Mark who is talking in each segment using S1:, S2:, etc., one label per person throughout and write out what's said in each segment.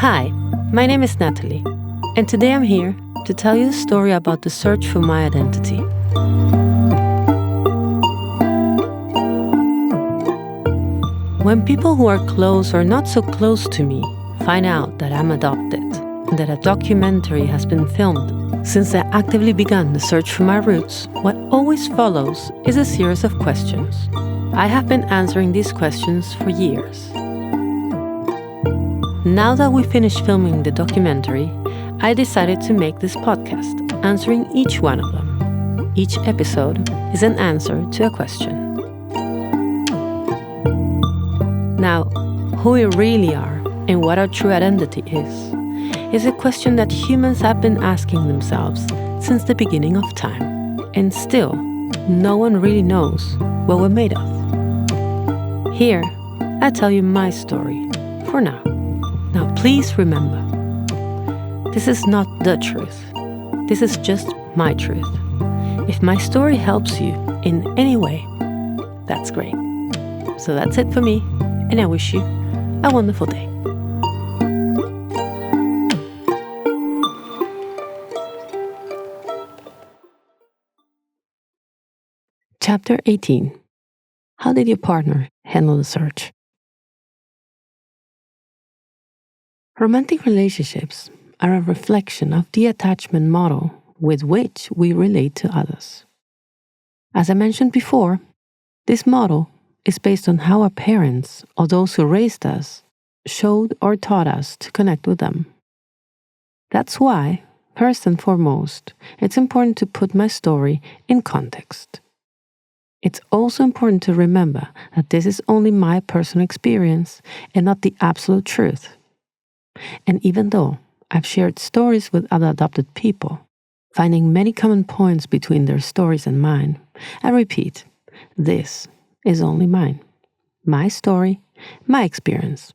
S1: Hi, my name is Natalie, and today I'm here to tell you the story about the search for my identity. When people who are close or not so close to me find out that I'm adopted and that a documentary has been filmed since I actively began the search for my roots, what always follows is a series of questions. I have been answering these questions for years. Now that we finished filming the documentary, I decided to make this podcast, answering each one of them. Each episode is an answer to a question. Now, who we really are and what our true identity is a question that humans have been asking themselves since the beginning of time. And still, no one really knows what we're made of. Here, I tell you my story, for now. Now, please remember, this is not the truth. This is just my truth. If my story helps you in any way, that's great. So that's it for me, and I wish you a wonderful day. Chapter 18. How did your partner handle the search? Romantic relationships are a reflection of the attachment model with which we relate to others. As I mentioned before, this model is based on how our parents or those who raised us showed or taught us to connect with them. That's why, first and foremost, it's important to put my story in context. It's also important to remember that this is only my personal experience and not the absolute truth. And even though I've shared stories with other adopted people, finding many common points between their stories and mine, I repeat, this is only mine. My story, my experience.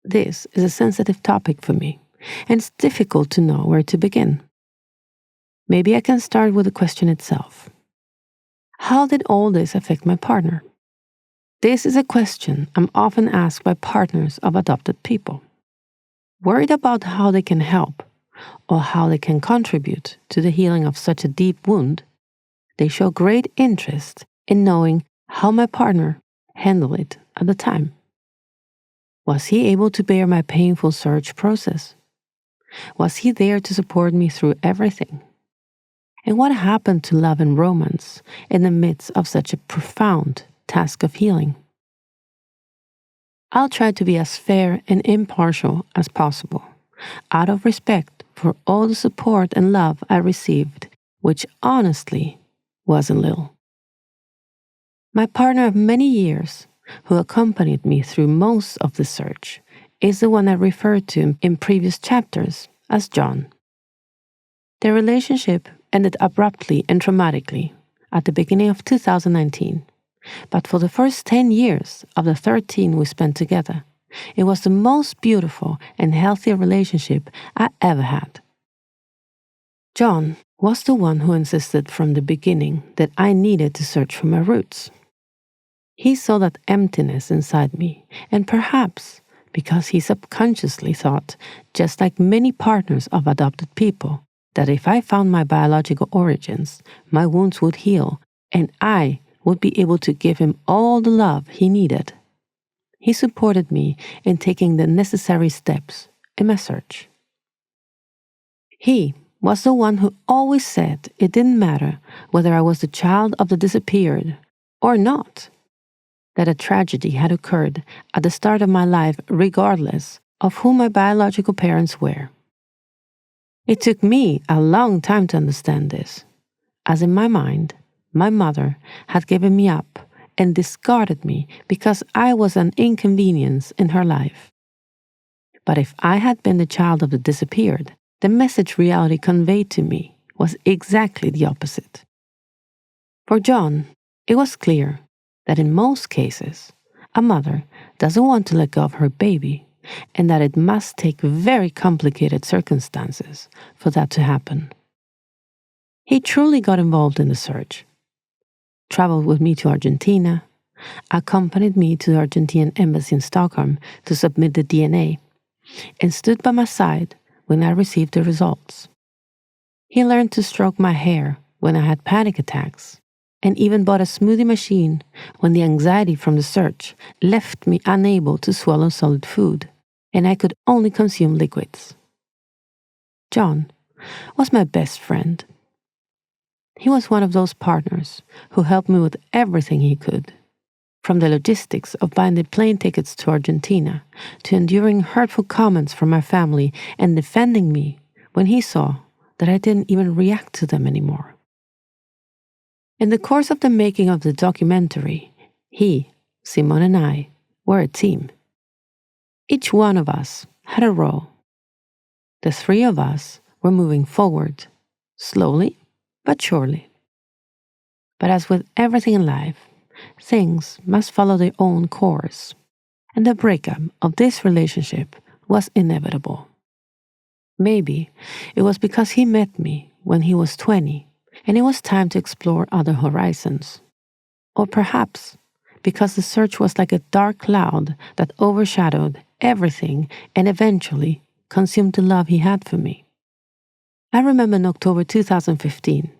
S1: This is a sensitive topic for me, and it's difficult to know where to begin. Maybe I can start with the question itself. How did all this affect my partner? This is a question I'm often asked by partners of adopted people. Worried about how they can help or how they can contribute to the healing of such a deep wound, they show great interest in knowing how my partner handled it at the time. Was he able to bear my painful search process? Was he there to support me through everything? And what happened to love and romance in the midst of such a profound task of healing? I'll try to be as fair and impartial as possible, out of respect for all the support and love I received, which honestly wasn't little. My partner of many years, who accompanied me through most of the search, is the one I referred to in previous chapters as John. Their relationship ended abruptly and traumatically at the beginning of 2019. But for the first 10 years of the 13 we spent together, it was the most beautiful and healthy relationship I ever had. John was the one who insisted from the beginning that I needed to search for my roots. He saw that emptiness inside me, and perhaps because he subconsciously thought, just like many partners of adopted people, that if I found my biological origins, my wounds would heal, and I would be able to give him all the love he needed. He supported me in taking the necessary steps in my search. He was the one who always said it didn't matter whether I was the child of the disappeared or not, that a tragedy had occurred at the start of my life regardless of who my biological parents were. It took me a long time to understand this, as in my mind, my mother had given me up and discarded me because I was an inconvenience in her life. But if I had been the child of the disappeared, the message reality conveyed to me was exactly the opposite. For John, it was clear that in most cases, a mother doesn't want to let go of her baby, and that it must take very complicated circumstances for that to happen. He truly got involved in the search, traveled with me to Argentina, accompanied me to the Argentine embassy in Stockholm to submit the DNA, and stood by my side when I received the results. He learned to stroke my hair when I had panic attacks, and even bought a smoothie machine when the anxiety from the search left me unable to swallow solid food, and I could only consume liquids. John was my best friend. He was one of those partners who helped me with everything he could, from the logistics of buying the plane tickets to Argentina to enduring hurtful comments from my family and defending me when he saw that I didn't even react to them anymore. In the course of the making of the documentary, he, Simon, and I were a team. Each one of us had a role. The three of us were moving forward, slowly but surely. But as with everything in life, things must follow their own course, and the breakup of this relationship was inevitable. Maybe it was because he met me when he was 20, and it was time to explore other horizons. Or perhaps because the search was like a dark cloud that overshadowed everything and eventually consumed the love he had for me. I remember in October 2015,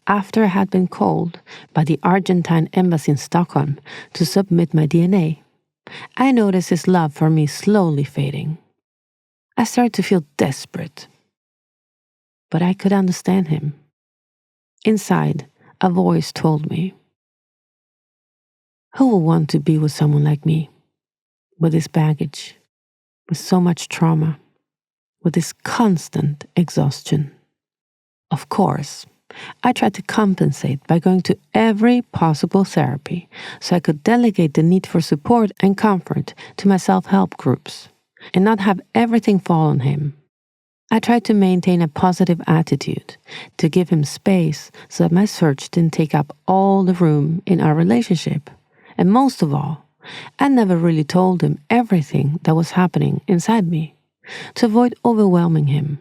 S1: after I had been called by the Argentine embassy in Stockholm to submit my DNA, I noticed his love for me slowly fading. I started to feel desperate. But I could understand him. Inside, a voice told me, "Who will want to be with someone like me? With this baggage, with so much trauma, with this constant exhaustion?" Of course, I tried to compensate by going to every possible therapy so I could delegate the need for support and comfort to my self-help groups and not have everything fall on him. I tried to maintain a positive attitude, to give him space so that my search didn't take up all the room in our relationship. And most of all, I never really told him everything that was happening inside me, to avoid overwhelming him.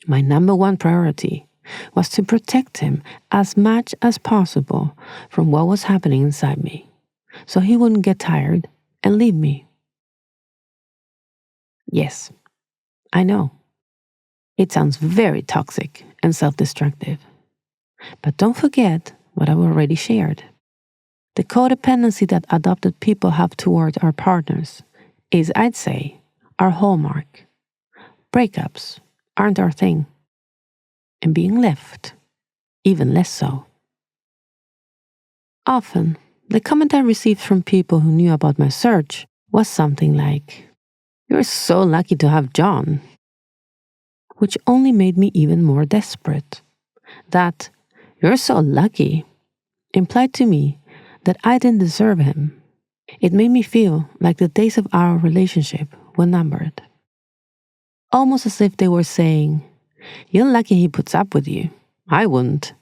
S1: My number one priority was to protect him as much as possible from what was happening inside me, so he wouldn't get tired and leave me. Yes, I know. It sounds very toxic and self-destructive. But don't forget what I've already shared. The codependency that adopted people have toward our partners is, I'd say, our hallmark. Breakups aren't our thing. And being left, even less so. Often, the comment I received from people who knew about my search was something like, "You're so lucky to have John," which only made me even more desperate. That "you're so lucky" implied to me that I didn't deserve him. It made me feel like the days of our relationship were numbered. Almost as if they were saying, "You're lucky he puts up with you. I wouldn't."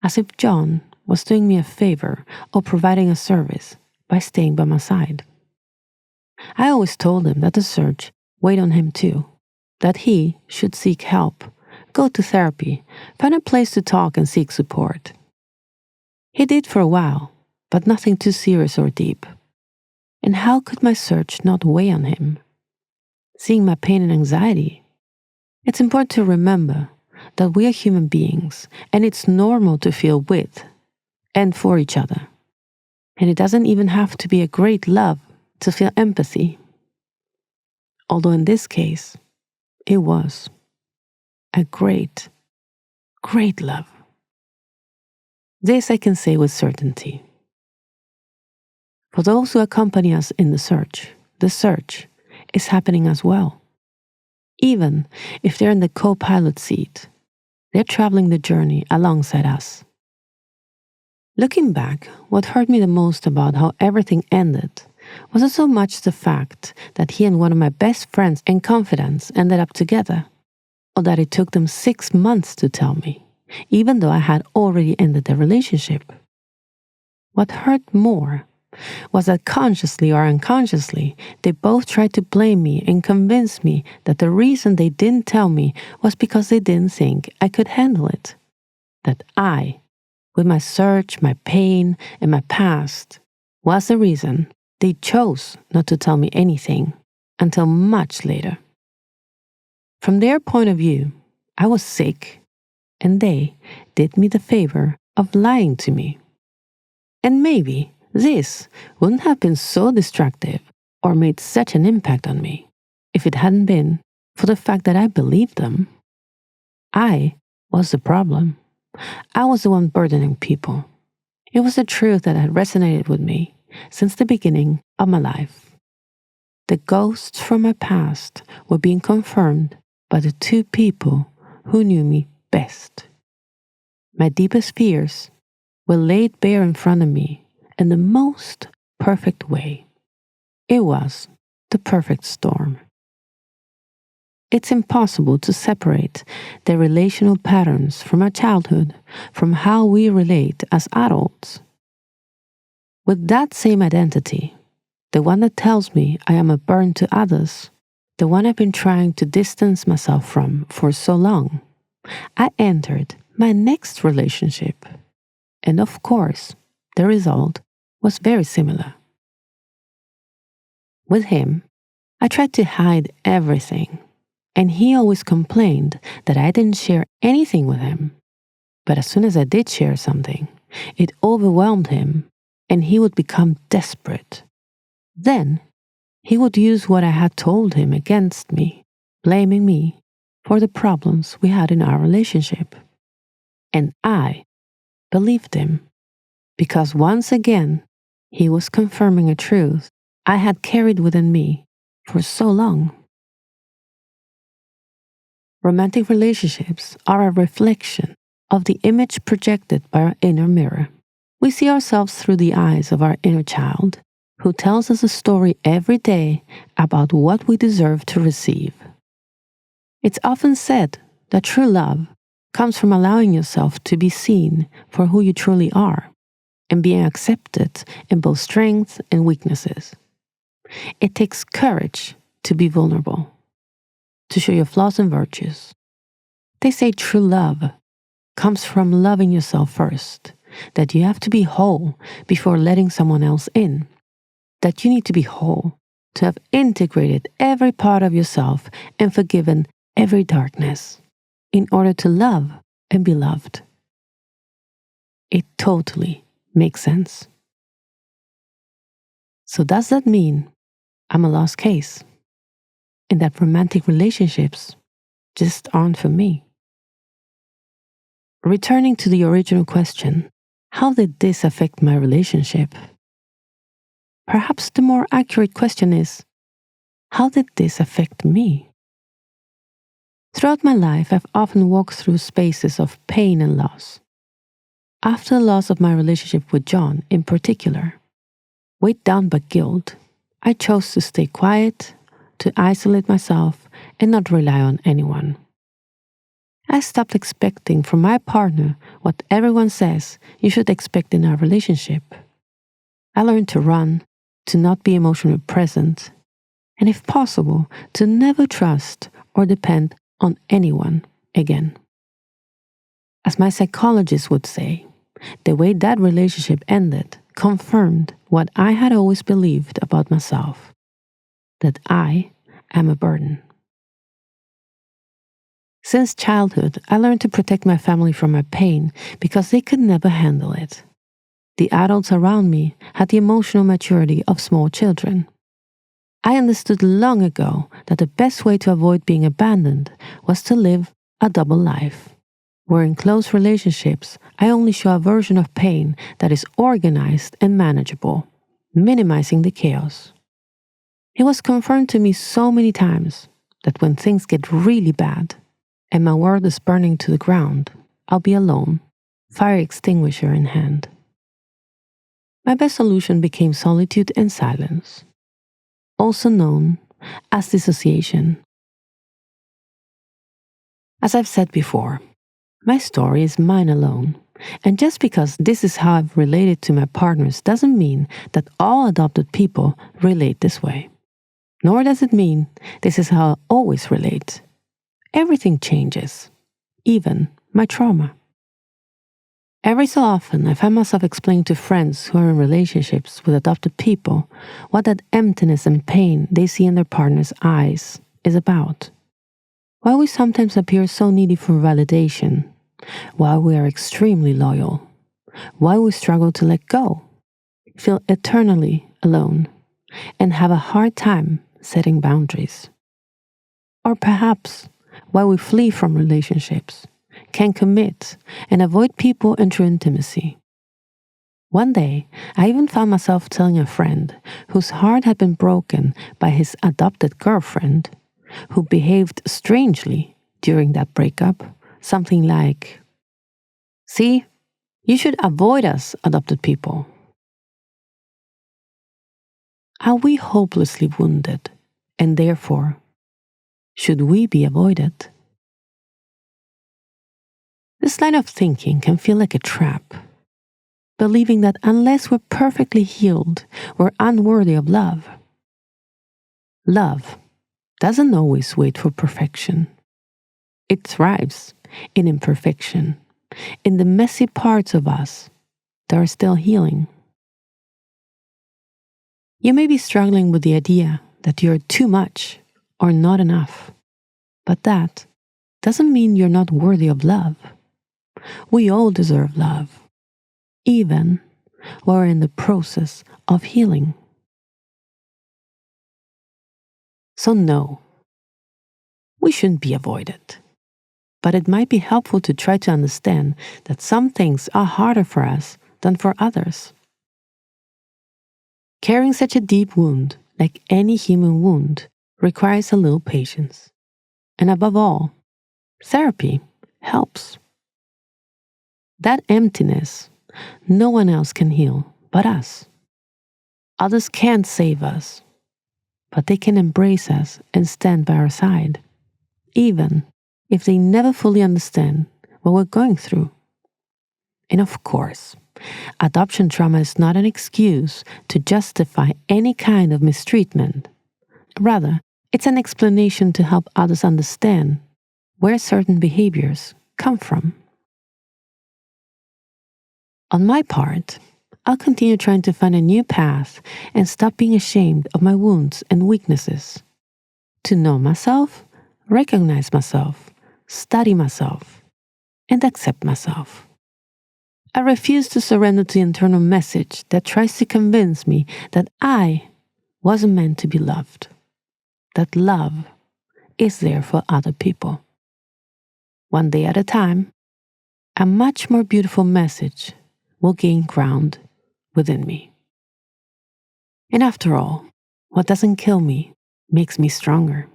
S1: As if John was doing me a favor or providing a service by staying by my side. I always told him that the search weighed on him too, that he should seek help, go to therapy, find a place to talk and seek support. He did for a while, but nothing too serious or deep. And how could my search not weigh on him? Seeing my pain and anxiety. It's important to remember that we are human beings and it's normal to feel with and for each other. And it doesn't even have to be a great love to feel empathy. Although in this case, it was a great, great love. This I can say with certainty. For those who accompany us in the search is happening as well. Even if they're in the co-pilot seat, they're traveling the journey alongside us. Looking back, what hurt me the most about how everything ended wasn't so much the fact that he and one of my best friends and confidants ended up together, or that it took them 6 months to tell me, even though I had already ended the relationship. What hurt more was that consciously or unconsciously, they both tried to blame me and convince me that the reason they didn't tell me was because they didn't think I could handle it. That I, with my search, my pain, and my past, was the reason they chose not to tell me anything, until much later. From their point of view, I was sick, and they did me the favor of lying to me. And maybe this wouldn't have been so destructive or made such an impact on me if it hadn't been for the fact that I believed them. I was the problem. I was the one burdening people. It was the truth that had resonated with me since the beginning of my life. The ghosts from my past were being confirmed by the two people who knew me best. My deepest fears were laid bare in front of me in the most perfect way. It was the perfect storm. It's impossible to separate the relational patterns from our childhood from how we relate as adults. With that same identity, the one that tells me I am a burden to others, the one I've been trying to distance myself from for so long, I entered my next relationship. And of course, the result was very similar. With him, I tried to hide everything, and he always complained that I didn't share anything with him. But as soon as I did share something, it overwhelmed him, and he would become desperate. Then, he would use what I had told him against me, blaming me for the problems we had in our relationship. And I believed him, because once again, he was confirming a truth I had carried within me for so long. Romantic relationships are a reflection of the image projected by our inner mirror. We see ourselves through the eyes of our inner child, who tells us a story every day about what we deserve to receive. It's often said that true love comes from allowing yourself to be seen for who you truly are and being accepted in both strengths and weaknesses. It takes courage to be vulnerable, to show your flaws and virtues. They say true love comes from loving yourself first, that you have to be whole before letting someone else in, that you need to be whole to have integrated every part of yourself and forgiven every darkness in order to love and be loved. It totally makes sense. So does that mean I'm a lost case and that romantic relationships just aren't for me? Returning to the original question, how did this affect my relationship? Perhaps the more accurate question is, how did this affect me? Throughout my life, I've often walked through spaces of pain and loss. After the loss of my relationship with John in particular, weighed down by guilt, I chose to stay quiet, to isolate myself, and not rely on anyone. I stopped expecting from my partner what everyone says you should expect in a relationship. I learned to run, to not be emotionally present, and if possible, to never trust or depend on anyone again. As my psychologist would say, the way that relationship ended confirmed what I had always believed about myself, that I am a burden. Since childhood, I learned to protect my family from my pain because they could never handle it. The adults around me had the emotional maturity of small children. I understood long ago that the best way to avoid being abandoned was to live a double life, where in close relationships I only show a version of pain that is organized and manageable, minimizing the chaos. It was confirmed to me so many times that when things get really bad and my world is burning to the ground, I'll be alone, fire extinguisher in hand. My best solution became solitude and silence, also known as dissociation. As I've said before, my story is mine alone, and just because this is how I've related to my partners doesn't mean that all adopted people relate this way. Nor does it mean this is how I always relate. Everything changes, even my trauma. Every so often, I find myself explaining to friends who are in relationships with adopted people what that emptiness and pain they see in their partner's eyes is about. Why we sometimes appear so needy for validation, why we are extremely loyal, why we struggle to let go, feel eternally alone, and have a hard time setting boundaries. Or perhaps why we flee from relationships, can't commit, and avoid people and true intimacy. One day, I even found myself telling a friend whose heart had been broken by his adopted girlfriend, who behaved strangely during that breakup, something like, "See, you should avoid us, adopted people." Are we hopelessly wounded, and therefore, should we be avoided? This line of thinking can feel like a trap, believing that unless we're perfectly healed, we're unworthy of love. Love doesn't always wait for perfection. It thrives in imperfection, in the messy parts of us that are still healing. You may be struggling with the idea that you're too much or not enough, but that doesn't mean you're not worthy of love. We all deserve love, even while we're in the process of healing. So no, we shouldn't be avoided. But it might be helpful to try to understand that some things are harder for us than for others. Carrying such a deep wound, like any human wound, requires a little patience. And above all, therapy helps. That emptiness, no one else can heal but us. Others can't save us, but they can embrace us and stand by our side, even if they never fully understand what we're going through. And of course, adoption trauma is not an excuse to justify any kind of mistreatment. Rather, it's an explanation to help others understand where certain behaviors come from. On my part, I'll continue trying to find a new path and stop being ashamed of my wounds and weaknesses. To know myself, recognize myself, study myself, and accept myself. I refuse to surrender to the internal message that tries to convince me that I wasn't meant to be loved, that love is there for other people. One day at a time, a much more beautiful message will gain ground within me. And after all, what doesn't kill me makes me stronger,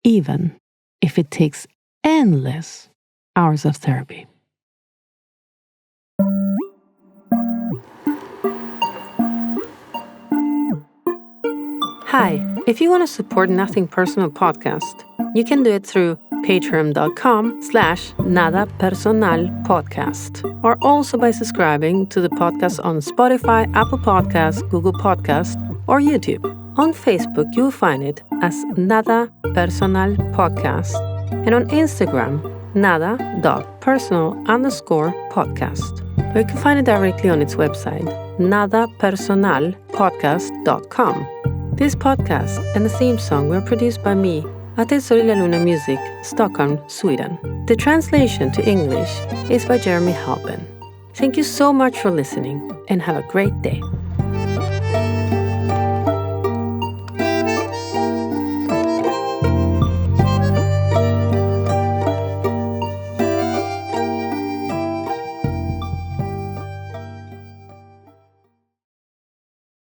S1: even if it takes endless hours of therapy. Hi, if you want to support Nothing Personal podcast, you can do it through patreon.com/nada.personal podcast, or also by subscribing to the podcast on Spotify, Apple Podcasts, Google Podcasts, or YouTube. On Facebook, you'll find it as nada.personal podcast, and on Instagram, nada.personal_podcast. Or you can find it directly on its website, nada.personalpodcast.com. This podcast and the theme song were produced by me at Sorilla Luna Music, Stockholm, Sweden. The translation to English is by Jeremy Halpin. Thank you so much for listening, and have a great day.